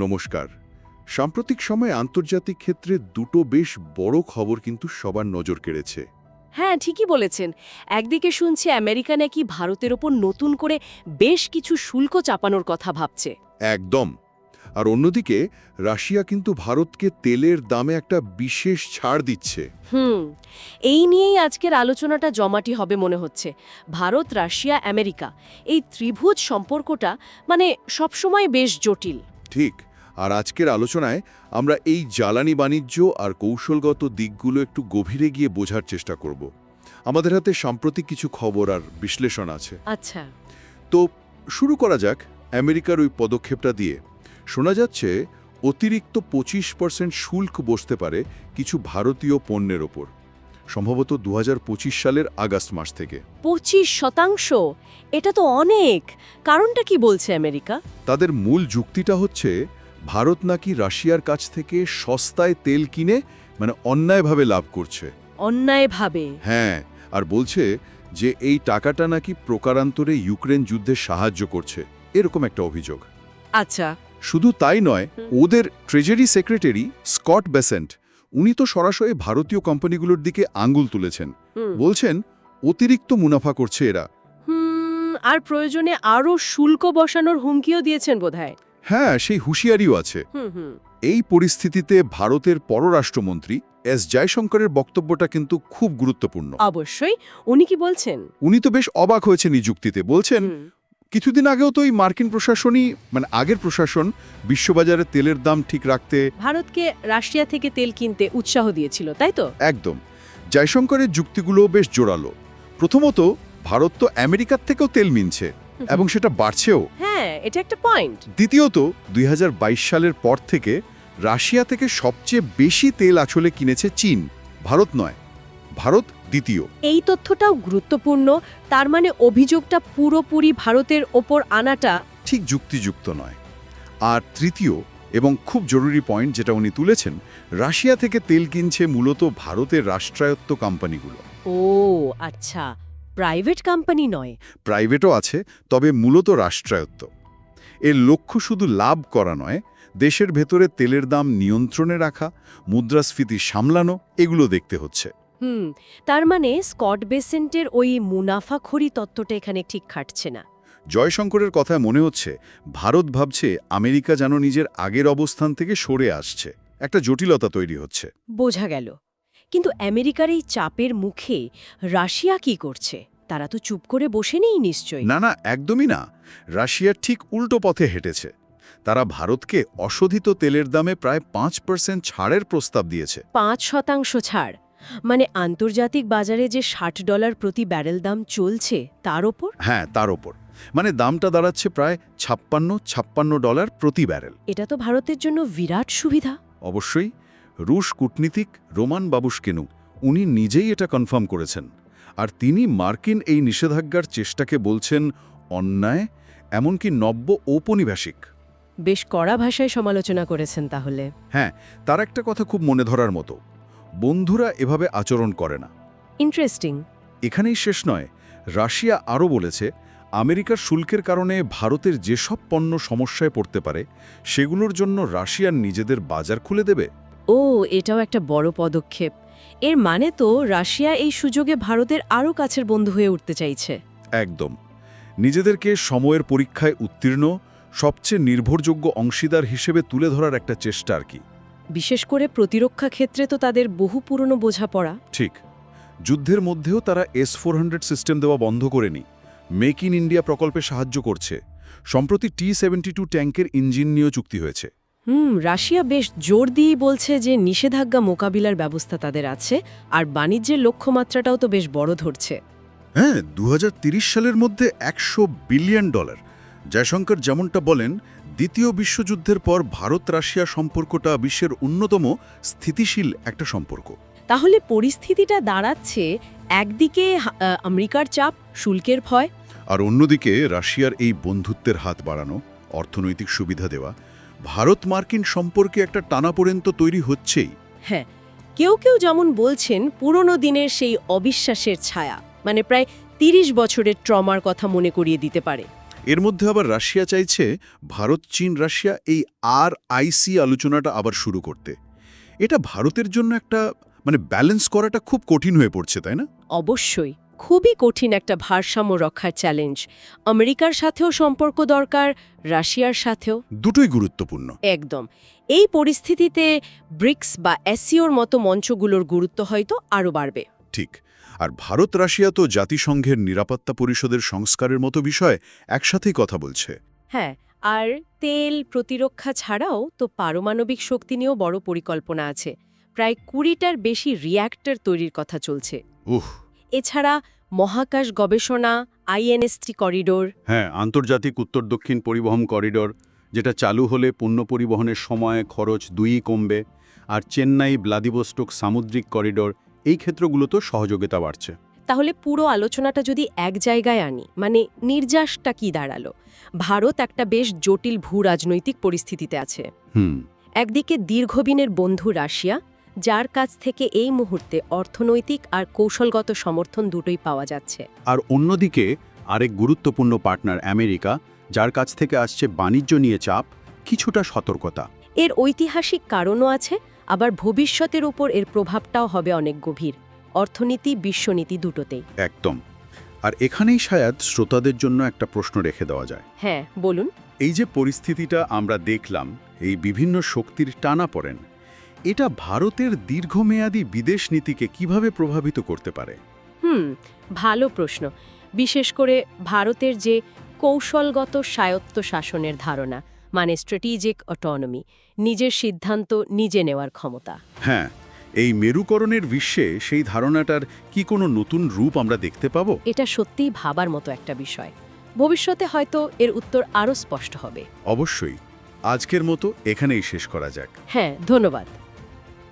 নমস্কার। সাম্প্রতিক সময়ে আন্তর্জাতিক ক্ষেত্রে দুটো বেশ বড় খবর কিন্তু সবার নজর কেড়েছে। হ্যাঁ, ঠিকই বলেছেন। একদিকে শুনছি আমেরিকা নাকি ভারতের ওপর নতুন করে বেশ কিছু শুল্ক চাপানোর কথা ভাবছে। একদম। আর অন্যদিকে রাশিয়া কিন্তু ভারতকে তেলের দামে একটা বিশেষ ছাড় দিচ্ছে। এই নিয়েই আজকের আলোচনাটা জমাটি হবে মনে হচ্ছে। ভারত, রাশিয়া, আমেরিকা এই ত্রিভুজ সম্পর্কটা সবসময় বেশ জটিল। ঠিক। আর আজকের আলোচনায় আমরা এই জ্বালানি বাণিজ্য আর কৌশলগত দিকগুলো একটু গভীরে গিয়ে বোঝার চেষ্টা করব। আমাদের হাতে সাম্প্রতিক কিছু খবর আর বিশ্লেষণ আছে। আচ্ছা। তো শুরু করা যাক আমেরিকার ওই পদক্ষেপটা দিয়ে। শোনা যাচ্ছে অতিরিক্ত 25% শুল্ক বসতে পারে কিছু ভারতীয় পণ্যের ওপর, সম্ভবত 2025 সালের আগস্ট মাস থেকে। 25%? এটা তো অনেক। কারণটা কি বলছে আমেরিকা? তাদের মূল যুক্তিটা হচ্ছে ভারত নাকি রাশিয়ার কাছ থেকে সস্তায় তেল কিনে অন্যায়ভাবে লাভ করছে। অন্যায়ভাবে? হ্যাঁ, আর বলছে যে এই টাকাটা নাকি প্রকারান্তরে ইউক্রেন যুদ্ধে সাহায্য করছে, এরকম একটা অভিযোগ। আচ্ছা। শুধু তাই নয়, ওদের ট্রেজারি সেক্রেটারি স্কট বেসেন্ট উনি তো সরাসরি ভারতীয় কোম্পানিগুলোর দিকে আঙ্গুল তুলেছেন। বলছেন অতিরিক্ত মুনাফা করছে এরা। আর প্রয়োজনে আরও শুল্ক বসানোর হুমকিও দিয়েছেন বোধহয়। হ্যাঁ, সেই হুঁশিয়ারিও আছে। এই পরিস্থিতিতে ভারতের পররাষ্ট্রমন্ত্রী এস জয়শঙ্করের বক্তব্যটা কিন্তু খুব গুরুত্বপূর্ণ। অবশ্যই। উনি কি বলছেন? উনি তো বেশ অবাক হয়েছেন এই যুক্তিতে। বলছেন কিছুদিন আগেও তো এই মার্কিন প্রশাসনই আগের প্রশাসন বিশ্ববাজারে তেলের দাম ঠিক রাখতে ভারতকে রাশিয়া থেকে তেল কিনতে উৎসাহ দিয়েছিল, তাই তো? একদম। জয়শঙ্করের যুক্তিগুলো বেশ জোরালো। প্রথমত, ভারত তো আমেরিকার থেকেও তেল কিনছে এবং সেটা বাড়ছেও। হ্যাঁ, এটা একটা পয়েন্ট। দ্বিতীয়ত, 2022 সালের পর থেকে রাশিয়া থেকে সবচেয়ে বেশি তেল আসলে কিনেছে চীন, ভারত নয়। ভারত দ্বিতীয়। এই তথ্যটাও গুরুত্বপূর্ণ। তার মানে অভিযোগটা পুরোপুরি ভারতের ওপর আনাটা ঠিক যুক্তিযুক্ত নয়। আর তৃতীয় এবং খুব জরুরি পয়েন্ট যেটা উনি তুলেছেন, রাশিয়া থেকে তেল কিনছে মূলত ভারতের রাষ্ট্রায়ত্ত কোম্পানিগুলো। ও আচ্ছা, প্রাইভেট কোম্পানি নয়। প্রাইভেটও আছে, তবে মূলত রাষ্ট্রায়ত্ত। এর লক্ষ্য শুধু লাভ করা নয়, দেশের ভেতরে তেলের দাম নিয়ন্ত্রণে রাখা, মুদ্রাস্ফীতি সামলানো, এগুলো দেখতে হচ্ছে। তার মানে স্কট বেসেন্টের ওই মুনাফাখোরি তত্ত্বটা এখানে ঠিক খাটছে না। জয়শঙ্করের কথায় মনে হচ্ছে ভারত ভাবছে আমেরিকা যেন নিজের আগের অবস্থান থেকে সরে আসছে, একটা জটিলতা তৈরি হচ্ছে। বোঝা গেল। কিন্তু আমেরিকার এই চাপের মুখে রাশিয়া কি করছে? তারা তো চুপ করে বসে নেই নিশ্চয়ই। না, একদমই না। রাশিয়া ঠিক উল্টো পথে হেঁটেছে। তারা ভারতকে অশোধিত তেলের দামে প্রায় 5% ছাড়ের প্রস্তাব দিয়েছে। 5% ছাড়? মানে আন্তর্জাতিক বাজারে যে $60 প্রতি ব্যারেল দাম চলছে তার ওপর? হ্যাঁ, তার ওপর। দামটা দাঁড়াচ্ছে প্রায় $56 প্রতি ব্যারেল। এটা তো ভারতের জন্য বিরাট সুবিধা। অবশ্যই। রুশ কূটনীতিক রোমান বাবুশকিনু উনি নিজেই এটা কনফার্ম করেছেন। আর তিনি মার্কিন এই নিষেধাজ্ঞার চেষ্টাকে বলছেন অন্যায়, এমনকি নব্য ঔপনিবেশিক। বেশ কড়া ভাষায় সমালোচনা করেছেন তাহলে। হ্যাঁ, তার একটা কথা খুব মনে ধরার মতো, বন্ধুরা এভাবে আচরণ করে না। ইন্টারেস্টিং। এখানেই শেষ নয়। রাশিয়া আরও বলেছে আমেরিকার শুল্কের কারণে ভারতের যেসব পণ্য সমস্যায় পড়তে পারে সেগুলোর জন্য রাশিয়ার নিজেদের বাজার খুলে দেবে। ও, এটাও একটা বড় পদক্ষেপ। এর মানে তো রাশিয়া এই সুযোগে ভারতের আরও কাছের বন্ধু হয়ে উঠতে চাইছে। একদম। নিজেদেরকে সময়ের পরীক্ষায় উত্তীর্ণ সবচেয়ে নির্ভরযোগ্য অংশীদার হিসেবে তুলে ধরার একটা চেষ্টা আর কি। বিশেষ করে প্রতিরক্ষা ক্ষেত্রে তো তাদের বহু পুরনো বোঝাপড়া। ঠিক। যুদ্ধের মধ্যেও তারা S-400 সিস্টেম দেওয়া বন্ধ করেনি, মেক ইন ইন্ডিয়া প্রকল্পে সাহায্য করছে। সম্প্রতি T-72 ট্যাঙ্কের ইঞ্জিন নিয়েও চুক্তি হয়েছে। রাশিয়া বেশ জোর দিয়েই বলছে যে নিষেধাজ্ঞা মোকাবিলার ব্যবস্থা তাদের আছে, আর বাণিজ্যের লক্ষ্যমাত্রাটাও তো বেশ বড় ধরছে। হ্যাঁ, 2030 সালের মধ্যে $100 বিলিয়ন। জয়শঙ্কর যেমনটা বলেন, দ্বিতীয় বিশ্বযুদ্ধের পর ভারত রাশিয়া সম্পর্কটা বিশ্বের অন্যতম স্থিতিশীল একটা সম্পর্ক। তাহলে পরিস্থিতিটা দাঁড়াচ্ছে একদিকে আমেরিকার চাপ, শুল্কের ভয়, আর অন্যদিকে রাশিয়ার এই বন্ধুত্বের হাত বাড়ানো, অর্থনৈতিক সুবিধা দেওয়া। ভারত মার্কিন সম্পর্কে একটা টানাপোড়েন তো তৈরি হচ্ছেই। হ্যাঁ, কেউ কেউ যেমন বলছেন পুরনো দিনের সেই অবিশ্বাসের ছায়া, প্রায় 30 বছরের ট্রমার কথা মনে করিয়ে দিতে পারে। এর মধ্যে আবার রাশিয়া চাইছে ভারত চীন রাশিয়া এই RIC আলোচনাটা আবার শুরু করতে। এটা ভারতের জন্য একটা ব্যালেন্স করাটা খুব কঠিন হয়ে পড়ছে, তাই না? অবশ্যই খুবই কঠিন একটা ভারসাম্য রক্ষার চ্যালেঞ্জ। আমেরিকার সাথেও সম্পর্ক দরকার, রাশিয়ার সাথেও। দুটোই গুরুত্বপূর্ণ। একদম। এই পরিস্থিতিতে ব্রিক্স বা এসসিওর মতো মঞ্চগুলোর গুরুত্ব হয়তো আরও বাড়বে। ঠিক। আর ভারত রাশিয়া তো জাতিসংঘের নিরাপত্তা পরিষদের সংস্কারের মতো বিষয় একসাথেই কথা বলছে। হ্যাঁ, আর তেল প্রতিরক্ষা ছাড়াও তো পারমাণবিক শক্তি নিয়েও বড় পরিকল্পনা আছে। প্রায় 20টার বেশি রিয়্যাক্টর তৈরির কথা চলছে। উহ। এছাড়া মহাকাশ গবেষণা, INS-3 করিডোর। হ্যাঁ, আন্তর্জাতিক উত্তর দক্ষিণ পরিবহন করিডোর, যেটা চালু হলে পণ্য পরিবহনের সময় খরচ 2 কমবে। আর চেন্নাই ভ্লাদিভস্টোক সামুদ্রিক করিডোর, এই ক্ষেত্রগুলোতেও সহযোগিতা বাড়ছে। তাহলে পুরো আলোচনাটা যদি এক জায়গায় আনি, নির্যাসটা কি দাঁড়ালো? ভারত একটা বেশ জটিল ভূ-রাজনৈতিক পরিস্থিতিতে আছে। একদিকে দীর্ঘদিনের বন্ধু রাশিয়া, যার কাছ থেকে এই মুহূর্তে অর্থনৈতিক আর কৌশলগত সমর্থন দুটোই পাওয়া যাচ্ছে। আর অন্যদিকে আরেক গুরুত্বপূর্ণ পার্টনার আমেরিকা, যার কাছ থেকে আসছে বাণিজ্য নিয়ে চাপ, কিছুটা সতর্কতা। এর ঐতিহাসিক কারণও আছে, আবার ভবিষ্যতের উপর এর প্রভাবটাও হবে অনেক গভীর, অর্থনীতি বিশ্বনীতি দুটোতেই। একদম। আর এখানেই শায়দ শ্রোতাদের জন্য একটা প্রশ্ন রেখে দেওয়া যায়। হ্যাঁ, বলুন। এই যে পরিস্থিতিটা আমরা দেখলাম, এই বিভিন্ন শক্তির টানাপোড়েন, এটা ভারতের দীর্ঘমেয়াদী বিদেশ নীতিকে কিভাবে প্রভাবিত করতে পারে? ভালো প্রশ্ন। বিশেষ করে ভারতের যে কৌশলগত স্বায়ত্ত শাসনের ধারণা, স্ট্র্যাটেজিক অটোনমি, নিজের সিদ্ধান্ত নিজে নেওয়ার ক্ষমতা। হ্যাঁ, এই মেরুকরণের বিশ্বে সেই ধারণাটার কি কোনো নতুন রূপ আমরা দেখতে পাবো? এটা সত্যিই ভাবার মতো একটা বিষয়। ভবিষ্যতে হয়তো এর উত্তর আরও স্পষ্ট হবে। অবশ্যই। আজকের মতো এখানেই শেষ করা যাক। হ্যাঁ, ধন্যবাদ।